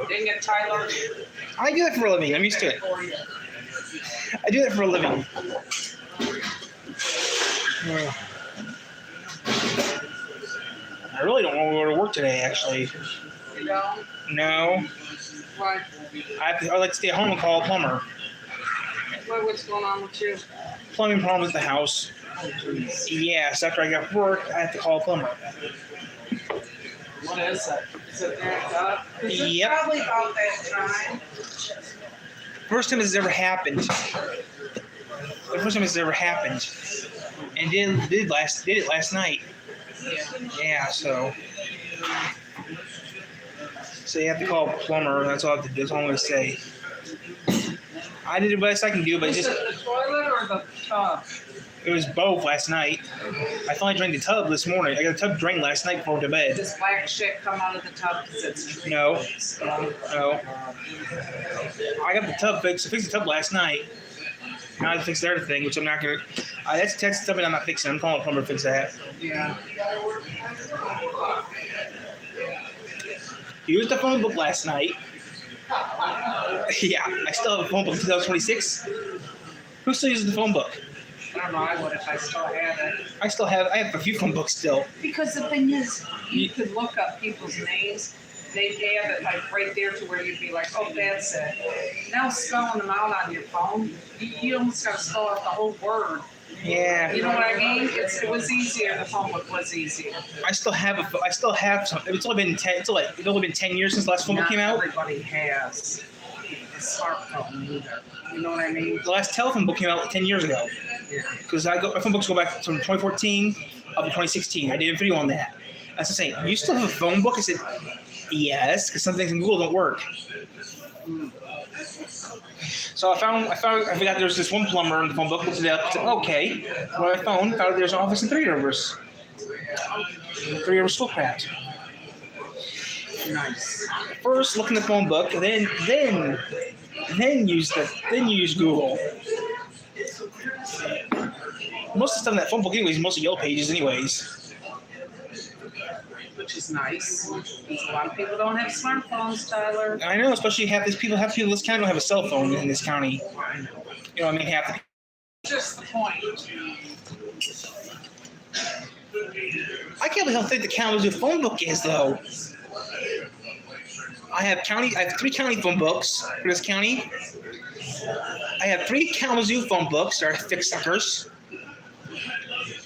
Dang it, Tyler. I do that for a living. I'm used to it. I do that for a living. I really don't want to go to work today, actually. You know? No. Why? I'd like to stay at home and call a plumber. What's going on with you? Plumbing problems at the house. Yes, after I got work, I have to call a plumber. What is it? Is it backed up? Is it Yep. probably about that time? First time this has ever happened. The first time this has ever happened. And did it last night. Yeah, so you have to call a plumber. That's all I have to do. That's all I'm going to say. I did the best I can do, but Is just it the toilet or the tub? it was both last night. I finally drained the tub this morning. I got a tub drained last night before I went to bed. Does black shit come out of the tub because it's No. I got the tub fixed. I fixed the tub last night. Now I have to fix the other thing, which I'm not going to. That's something I'm not fixing. I'm calling a plumber to fix that. Yeah. Used the phone book last night. Yeah, I still have a phone book 2026. Who still uses the phone book? I don't know. I would if I still had it. I have a few phone books still. Because the thing is, you could look up people's names. They'd have it like right there to where you'd be like, oh, that's it. Now spelling them out on your phone, you almost got to spell out the whole word. Yeah. You know what I mean? It was easier. The phone book was easier. I still have some. It's only been 10 years since the last phone book came out. Everybody has a smartphone either. You know what I mean? The last telephone book came out 10 years ago. Yeah. Because my phone books go back from 2014 up to 2016. I did a video on that. That's the same. You still have a phone book? I said, yes, because some things in Google don't work. So I forgot there was this one plumber in the phone book. Looked it up. Said, okay. When I found out there's an office in Three Rivers. Three Rivers Schoolcraft. Nice. First, look in the phone book, then use Google. Most of the stuff in that phone book, anyways, mostly Yellow Pages, anyways. Which is nice. Because a lot of people don't have smartphones, Tyler. I know, especially half these people in this county don't have a cell phone in this county. You know what I mean? Half the Just the point. I can't believe how thick the Kalamazoo phone book is, though. I have 3 county phone books for this county. I have 3 Kalamazoo phone books. They're thick suckers.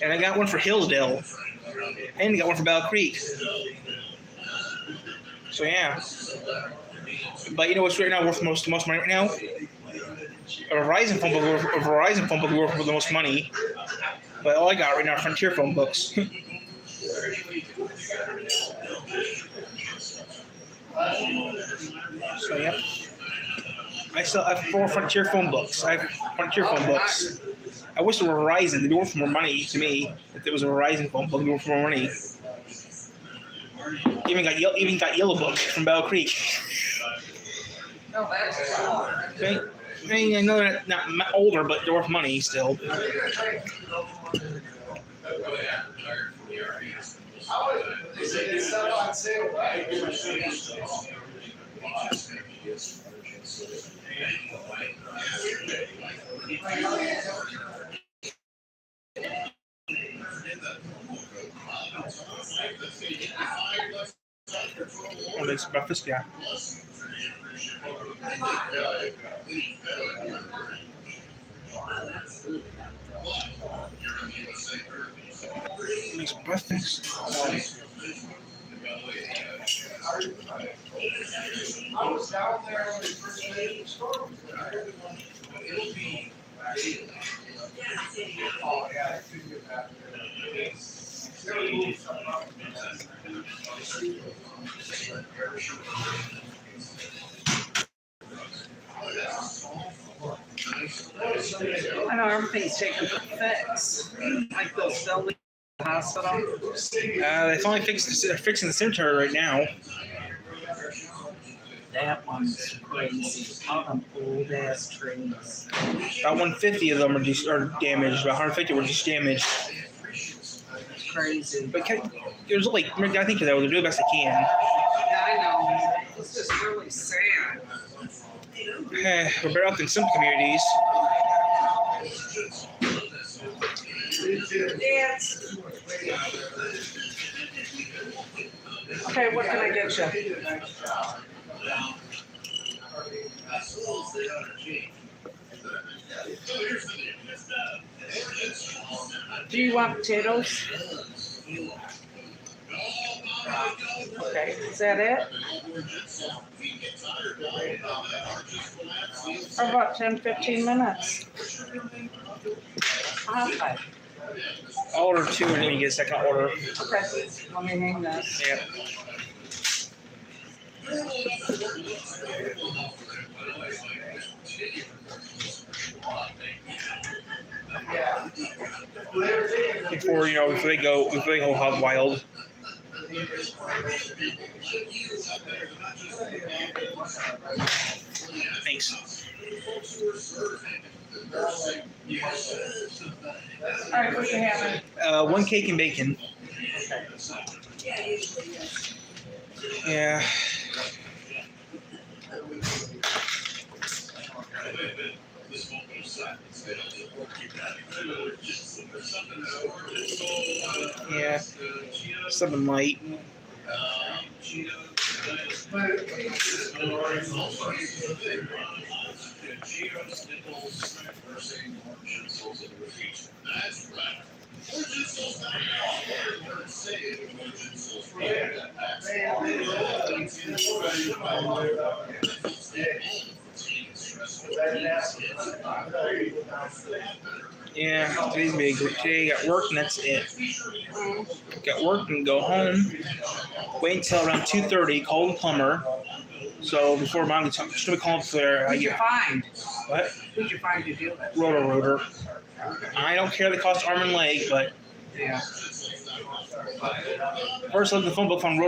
And I got one for Hillsdale. And I got one for Battle Creek. So, yeah. But you know what's right now worth most money right now? A Verizon phone book worth the most money. But all I got right now are Frontier phone books. So, yep. I still have 4 Frontier phone books. I wish they were Verizon. They'd be worth more money to me. If it was a Verizon phone book, they'd be worth more money. Even got Yellow Book from Battle Creek. No, that's cool. Okay. I mean, I know they're not older, but they're worth money still. Oh, makes breakfast, yeah. Makes breakfast. I was down there when we first made the store. It'll be. Oh, yeah, I couldn't get back there. I know everything's taken for fix. Like those buildings in the hospital. They finally they're fixing the cemetery right now. That one's crazy. All them old ass trees. About 150 of them are damaged. About 150 were just damaged. crazy. But there's like, I think they're doing the best they can. Yeah, I know. It's just really sad. We're better off than some communities. Dance. Okay, what can I get you? Do you want potatoes? Okay, is that it? How about 10, 15 minutes? Okay, I'll order 2 and then you get a second order. okay, let me hang this. Yeah. Before they go hog wild. Thanks. All right, what you having? 1 cake and bacon. Yeah. Yeah. Something light. Yeah, today's big. Today got work and that's it. Got work and go home. Wait until around 2:30. Call the plumber. So before mom gets home, should we call up there? Who'd you find? What? Who'd you find to do it? Rotor. I don't care the cost arm and leg, but Yeah. first I looked at the phone book found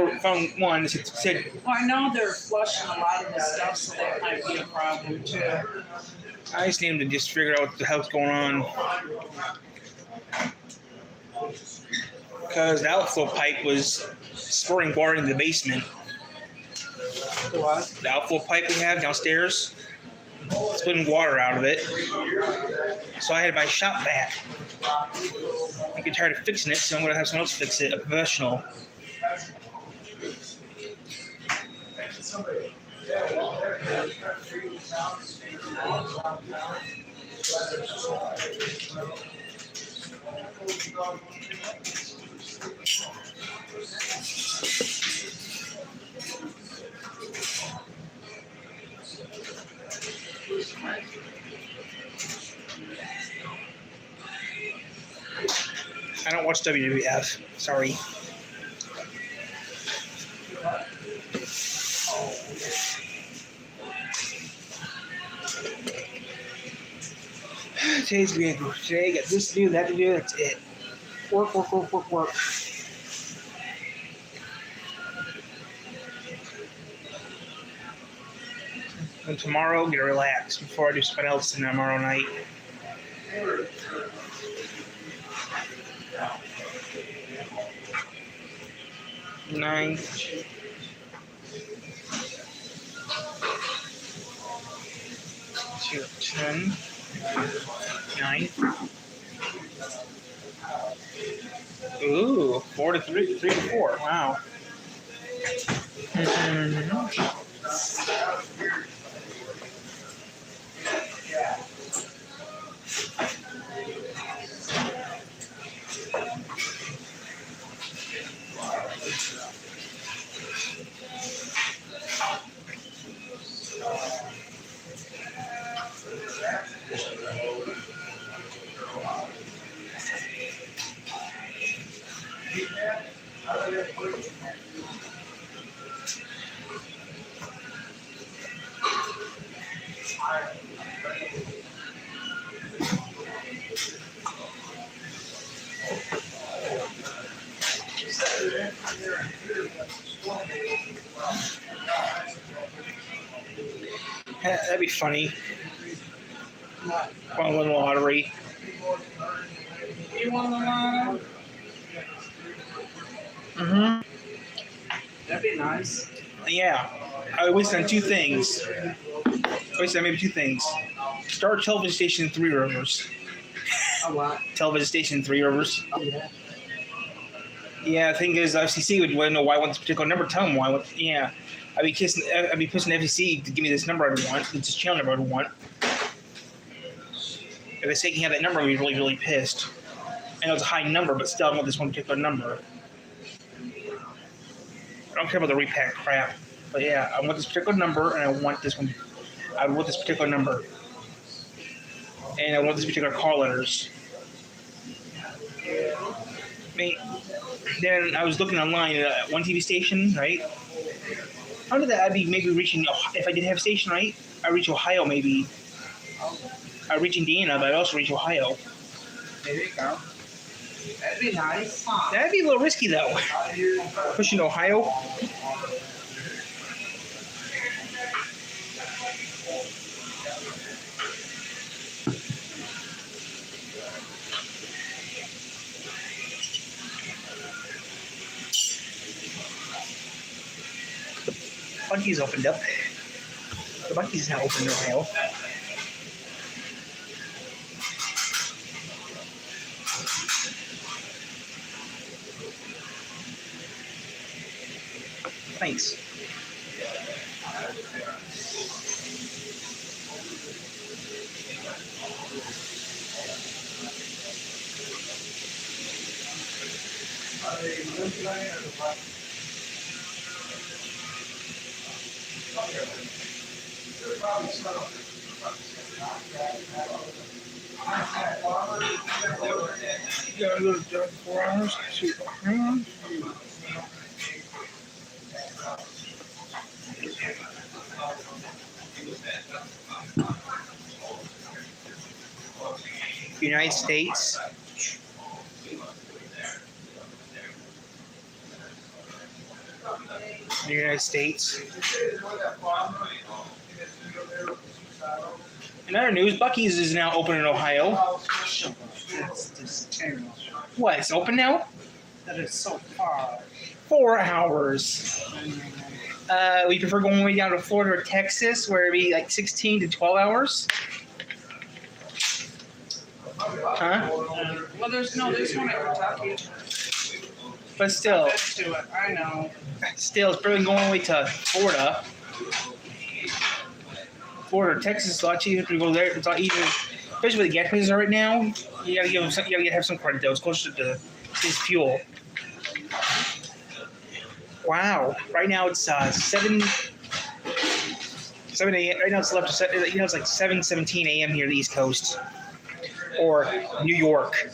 one that said Well, I know they're flushing a lot of this stuff, so that might be a problem too. I just need him to just figure out what the hell's going on. Because the outflow pipe was spurting water into the basement. What? The outflow pipe we have downstairs, splitting water out of it. So I had to buy a shop vac. I get tired of fixing it, so I'm going to have someone else fix it, a professional. I don't watch WWF. Sorry. Today's being today. Got this to do, that to do. That's it. Work. And tomorrow, get to relax before I do something else tomorrow night. Nine. 2, 10. 9. Ooh, 4 to 3, 3 to 4. Wow. That'd be funny. Want to win the lottery. You want the lotto? Mm-hmm. That'd be nice. Yeah. I wasted on two things. Maybe two things. Start television station Three Rivers. A what? Television station Three Rivers. Oh, yeah. Yeah, the thing is, FCC would want to know why I want this particular number. Tell them why I want. Yeah, I'd be pushing the FCC to give me this number I would want, this channel number I would want. If they say you can have that number, I'd be really, really pissed. I know it's a high number, but still, I want this one particular number. I don't care about the repack crap, but yeah, I want this particular number, and I want this one. I want this particular number, and I want this particular call letters. Then I was looking online at one TV station, right? Under that, I'd be maybe reaching, if I did have a station, right? I'd reach Ohio, maybe. I'd reach Indiana, but I'd also reach Ohio. There you go. That'd be nice. That'd be a little risky, though. Pushing Ohio. Buc-ee's opened up. The Buc-ee's now open in Ohio. Thanks. Gotta go to 4 hours. Hang on. United States. United States. In other news, Buc-ee's is now open in Ohio. That's just terrible. What? It's open now? That is so far. 4 hours. We prefer going way down to Florida or Texas, where it'd be like 16 to 12 hours. Huh? Well, there's one in Kentucky. But still, I've been to it. I know. it's probably going all the way to Florida. Florida or Texas is a lot cheaper to go there. It's a lot easier, especially where the gas prices are right now. You gotta give them some, you gotta have some credit though. It's closer to his fuel. Wow. Right now it's 7 a.m. Right now it's left to it's like 7:17 a.m. here on the East Coast or New York.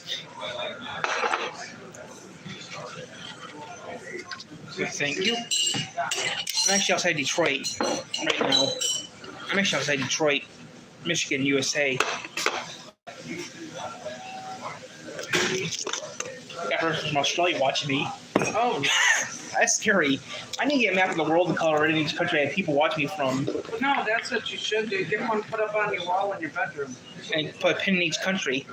Thank you. I'm actually outside Detroit right now. I'm actually outside Detroit, Michigan, USA. Got her from Australia watching me. Oh, That's scary. I need to get a map of the world and color in each country I have people watch me from, no, that's what you should do. Get one put up on your wall in your bedroom. and put a pin in each country.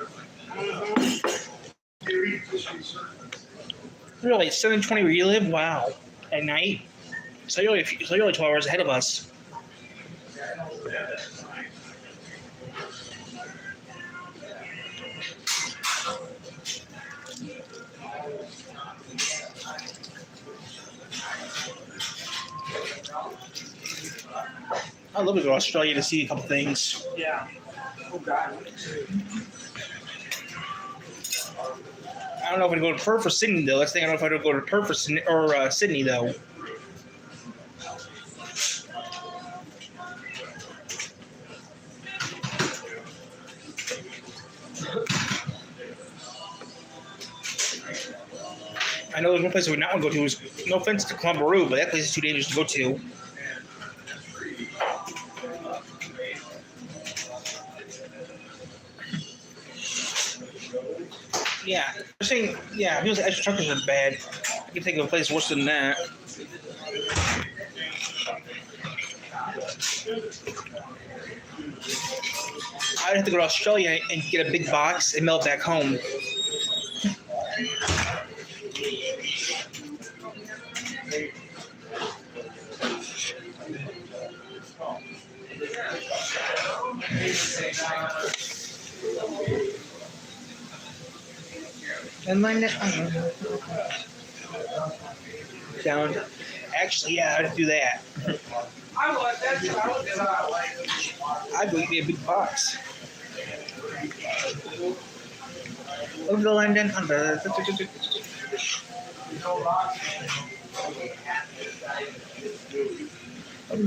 Really, it's 7:20 where you live? Wow. At night? So you're only 12 hours ahead of us. I'd love to go to Australia to see a couple things. Yeah. Oh, God. I don't know if I'd go to Perth or Sydney, though. That's the thing. I don't know if I'd go to Perth or Sydney, though. I know there's one place I would not want to go to. Is, no offense to Colombo, but that place is too dangerous to go to. Yeah, they're saying, yeah, people say extra truckers are bad. I can think of a place worse than that. I'd have to go to Australia and get a big box and mail it back home. And London. Down. Actually, yeah, I'd do that. I would, that's what I would do. I'd go get me a big box. Over to London. Over to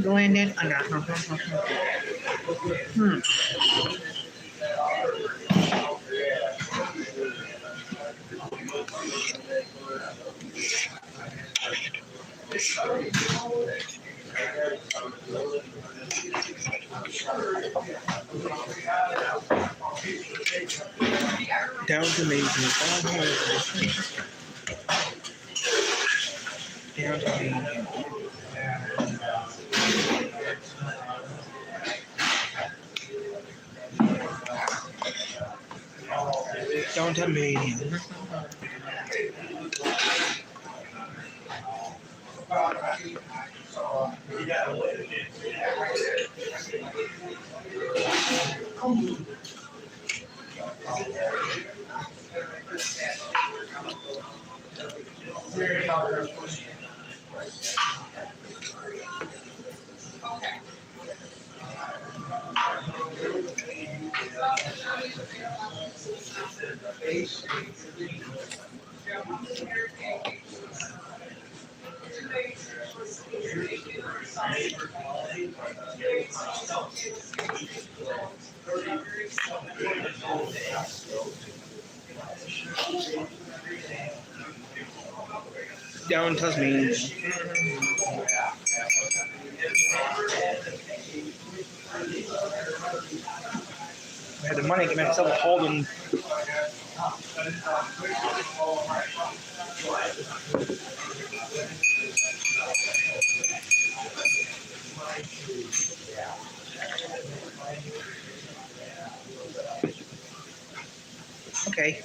London. Down to me. Down to me. Down to me. Down Tasmania. I had the money to get myself a Holden. Okay.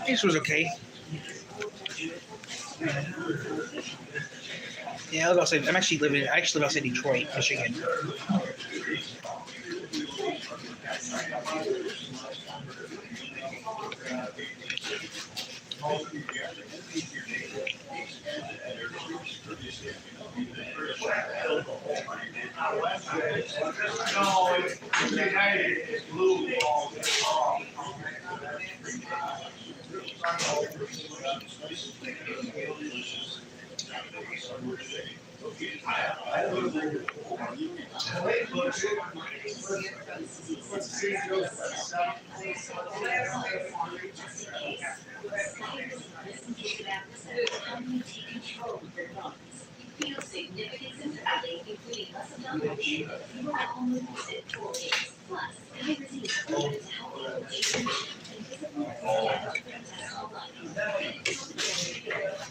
This was okay. Yeah, I was about to say, I'm actually living. I actually about to say Detroit, Michigan. No, it's United, it's blue. Feel significant symptomatic, including less abdominal pain. You are only visit 4 days. Plus, Hydrazine is helpful change and visible intestinal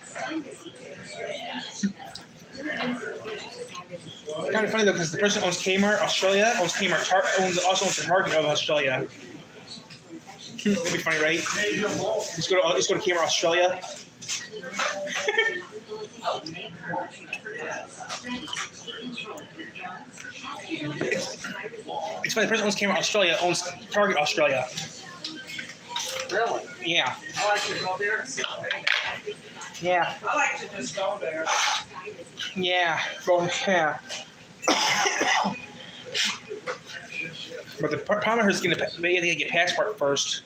Kind of funny though, because the person who owns Kmart Australia owns Kmart also owns the Target of Australia. That'd be funny, right? Let's go to Kmart Australia. It's funny. The person who owns Kmart Australia owns Target Australia. Really? Yeah. I like to go there and see. Yeah. I like to just go there. Yeah. Go. Yeah. But the problem is going to get passport first.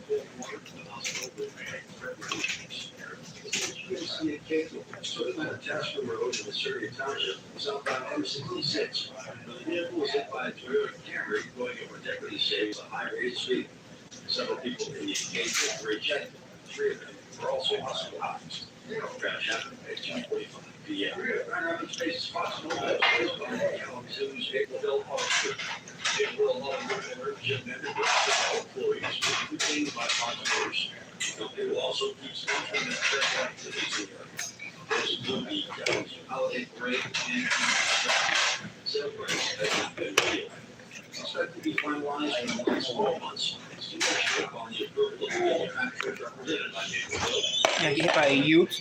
Joshua Road in Surrey Township, southbound M66. The vehicle was hit by a Toyota Camry going over Deputy Shaves, a high rate of speed. Several people in the engagement were ejected. 3 of them were also hospitalized. The crash happened at 2:45 p.m. Space is possible. Sale price has been revealed. Expect to be finalized in the next 12 months. Congratulations upon the approval of the manufacturers represented by Naperville. Yeah, get hit by a ute.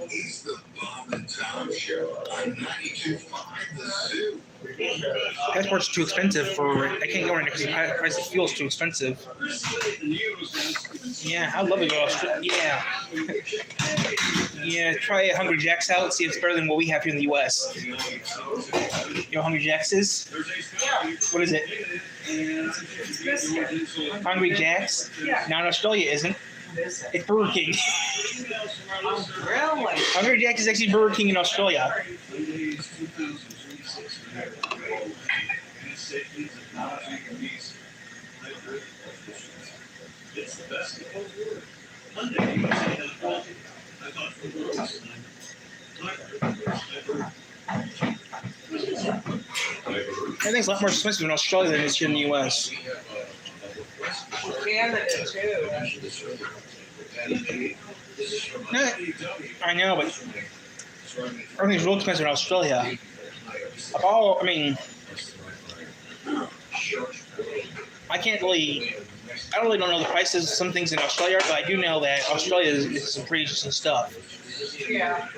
It's the Bob and Tom Show on 92.5 The Zoo. Passport's too expensive for. I can't go in there because the price of fuel's too expensive. Yeah, I'd love to go to Australia. Yeah. Yeah, try Hungry Jack's out, see if it's better than what we have here in the U.S. You know what Hungry Jack's is? What is it? It's biscuit. Hungry Jack's? Yeah. Now in Australia isn't. What is it? It's Burger King. Oh, really? Hungry Jack's is actually Burger King in Australia. It's the best. Everything's a lot more expensive in Australia than it is here in the U.S. Canada too. No, I know, but everything's real expensive in Australia. I mean, I don't really know the prices of some things in Australia, but I do know that Australia is some pretty interesting stuff. Yeah.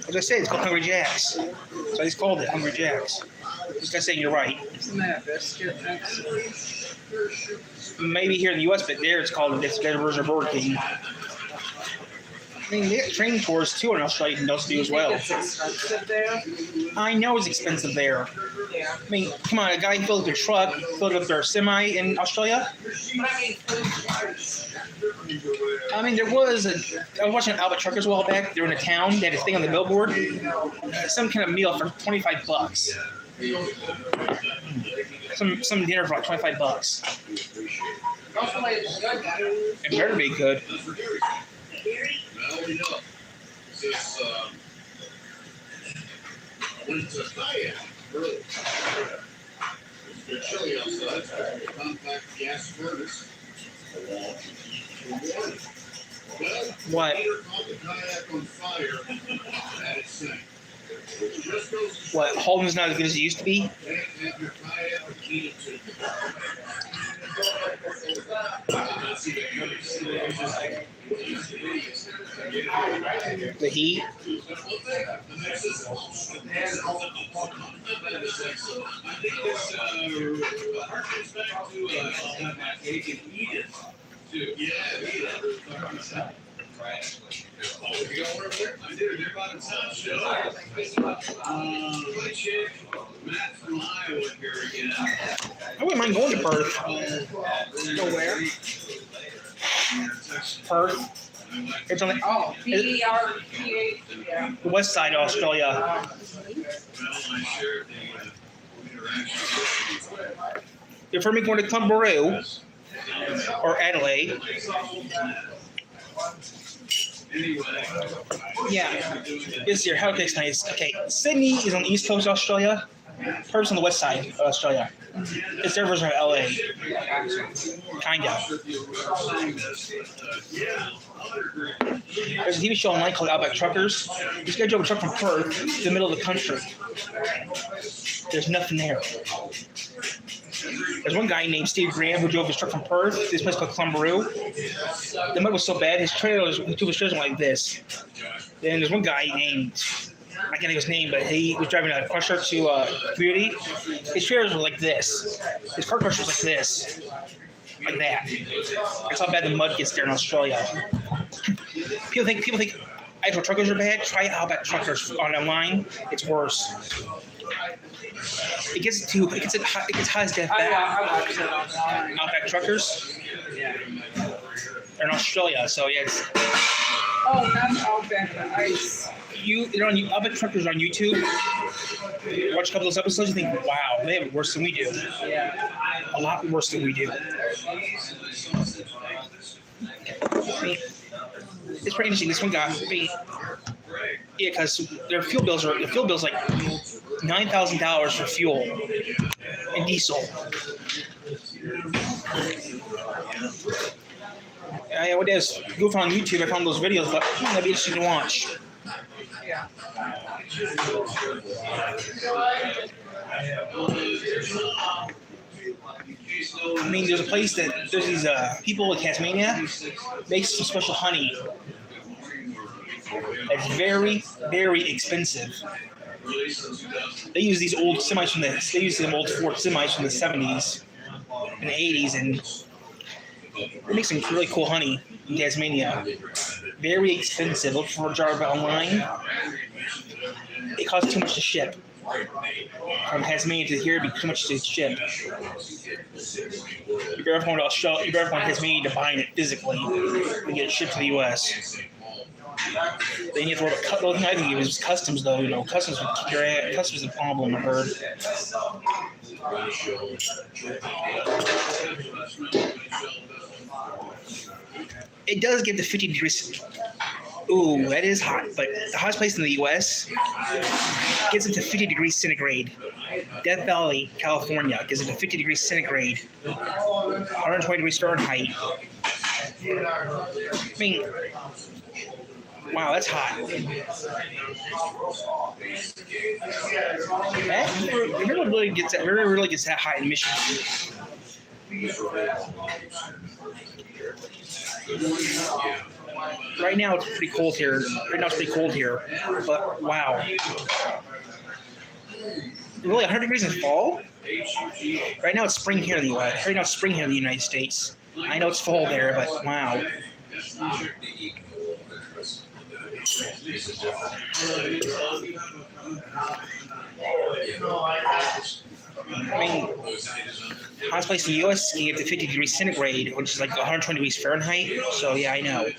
As I say, it's called Hungry Jack's. So I just called it Hungry Jack's. Just guy saying you're right. Isn't that biscuit next? Maybe here in the U.S., but there it's better version of Burger King. I mean, they have train tours too in Australia you can also do as well. It's expensive there. I know it's expensive there. Yeah. I mean, come on, a guy filled up their truck, filled up their semi in Australia. But I mean, food wise. I mean, I was watching Albert Truckers a while back. They were in a town. They had a thing on the billboard. Some kind of meal for $25. Some dinner for like $25. Hopefully it's good. It better be good. Well, we know. This, I went to kayak earlier. It's been chilly outside. Compact gas furnace. Well, What? later caught the kayak on fire and it sank. Which just goes to What? Holden's not as good as it used to be? can't have your kayak heated to. The heat? I did. They're about to touch show. My chick, Matt from Iowa here again. I wouldn't mind going to Perth. Go where? Perth. It's on Oh, P-E-R-T-H, yeah. the west side of Australia. Well, I shared the interaction. If we're going to Cumberoo or Adelaide, Anyway. yeah, this year, how takes nice. Okay, Sydney is on the east coast of Australia. Perth's on the west side of Australia. It's their version of LA. Kinda. There's a TV show online called Outback Truckers. This guy drove a truck from Perth to the middle of the country. There's nothing there. There's one guy named Steve Graham who drove his truck from Perth to this place called Cumberoo. The mud was so bad, his trailers went like this. Then there's one guy named, I can't think of his name, but he was driving a crusher to Community. His trailers were like this. His car crusher was like this. Like that. That's how bad the mud gets there in Australia. People think Outback Truckers are bad. Try Outback Truckers online. It's worse. It gets high as death I bad. watched it online. Outback Truckers. Yeah. They're in Australia, so yeah. Oh, not Outback, the ice. They're on Outback Truckers on YouTube. Watch a couple of those episodes, you think, wow, they have it worse than we do. Yeah. A lot worse than we do. It's pretty interesting. This one got because their fuel bills like $9,000 for fuel, and diesel. I would just go on YouTube. I found those videos, but that'd be interesting to watch. Yeah. I mean, there's a place that there's these people in Tasmania make some special honey. It's very, very expensive. They use these old semis from they use them old Ford semis from the 70s and the 80s, and they make some really cool honey in Tasmania. Very expensive. Look for a jar of it online. It costs too much to ship. From Tasmania to here, it'd be too much to ship. You're better going to Australia. You're better going to Tasmania to buy it physically and get it shipped to the U.S. Then you have to worry about the only thing I can give is customs, though. You know, customs would kick your ass. Customs is a problem, I heard. It does get to 50 degrees. Ooh, that is hot. But the hottest place in the U.S. gets into 50 degrees centigrade. Death Valley, California, gets into 50 degrees centigrade. 120 degrees Fahrenheit. I mean, wow, that's hot. It really gets that hot in Michigan. Right now it's pretty cold here. But wow. Really, 100 degrees in fall? Right now it's spring here in the U.S. Right now it's spring here in the United States. I know it's fall there, but wow. I mean, hottest place in the U.S. can get to 50 degrees centigrade, which is like 120 degrees Fahrenheit. So yeah, I know.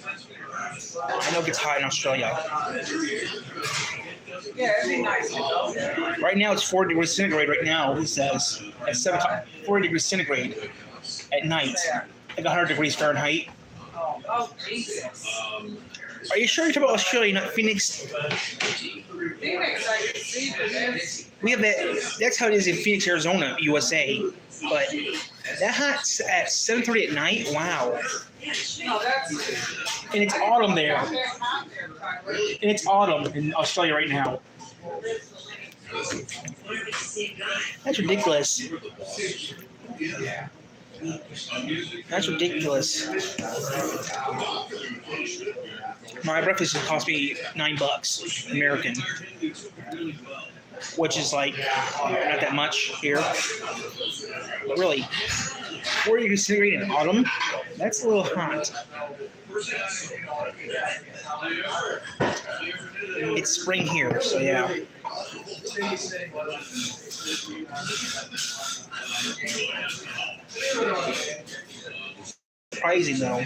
I know it gets hot in Australia. Yeah, it'd be nice to go there. Right now it's 40 degrees centigrade. Right now, it says at 7 o'clock, 40 degrees centigrade at night, like 100 degrees Fahrenheit. Oh, Jesus. Are you sure you're talking about Australia, not Phoenix? Phoenix, I can see, but that's... We have that. That's how it is in Phoenix, Arizona, USA. But that hot at 7:30 at night. Wow. No, that's... And it's autumn there. Out there, Tyler. And it's autumn in Australia right now. That's ridiculous. That's ridiculous. My breakfast just cost me $9 American, which is like not that much here. But really, 40 degrees centigrade in autumn, that's a little hot. It's spring here, so yeah. Surprising though. I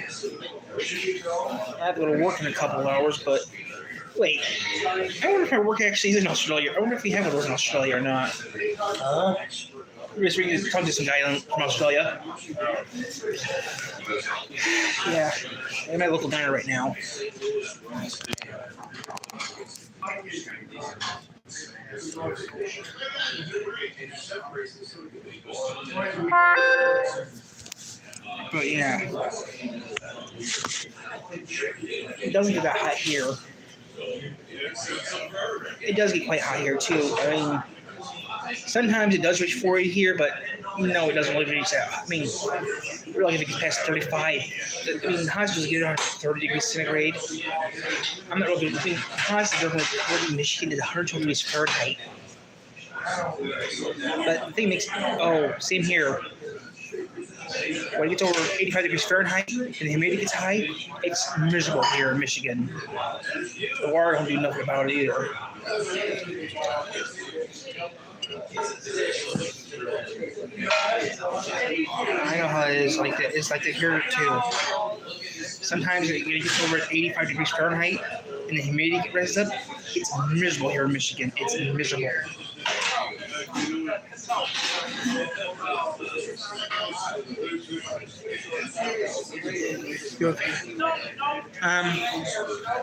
have to go to work in a couple of hours, but wait. I wonder if my work actually is in Australia. I wonder if we have one of those in Australia or not. We're just talking to some guy from Australia. Yeah, I'm at my local diner right now. But yeah, it doesn't get that hot here. It does get quite hot here too. I mean, sometimes it does reach 40 here, but no, it doesn't really reach that. I mean, really, if it gets past 35, I mean, hottest was getting around 30 degrees centigrade. I'm not really. I mean, hottest is in Michigan is 120 degrees Fahrenheit. But the thing makes same here. When it gets over 85 degrees Fahrenheit and the humidity gets high, it's miserable here in Michigan. The water don't do nothing about it either. I know how it is like that. It's like that here too. Sometimes it gets over 85 degrees Fahrenheit and the humidity rises up. It's miserable here in Michigan. It's miserable.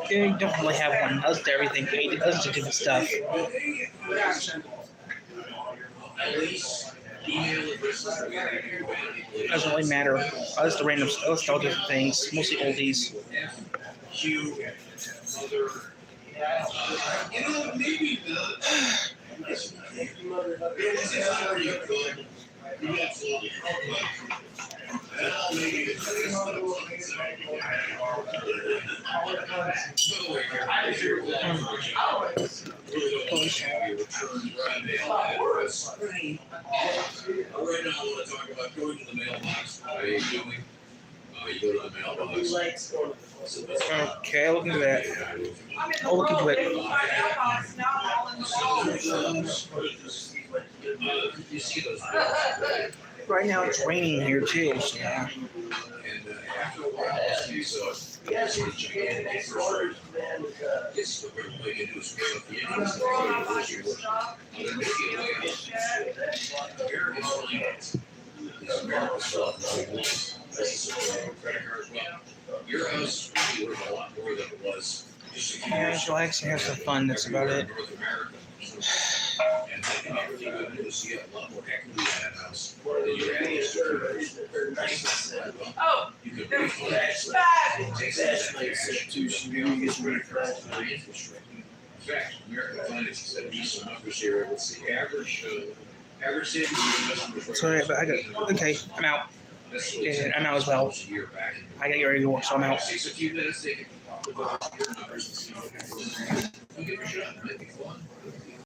They don't really have one. Does to everything. It does to different stuff. Email addresses that we have here. Doesn't really matter. I list the random, I list all different things, mostly oldies. Q, other. You know, maybe the. This is how you could. You absolutely. Maybe the. Right now, I want to talk about going to the mailbox. How are you doing? You go to the mailbox. Okay, I'll look into that. I'll look into it. You see those. Right now it's raining here too, so And after a while, these gigantic first yes, what we're going to do is pick up the your house really worth a lot more than it was just a few yeah, years relax and have some fun. That's about it. North America. And I think everything you're going to do is you have a lot more equity in that house than you had yesterday. Oh, You could they're refinance bad. it. Take that cash to interest rate. In fact, American Finance has had decent numbers here. Let's see, average savings of investment. Sorry, but I got, okay, I'm out. Yeah, I'm out as well. I gotta get ready to work, so I'm out. Takes a few minutes, take your numbers and see if you can give it a shot. It might be fun.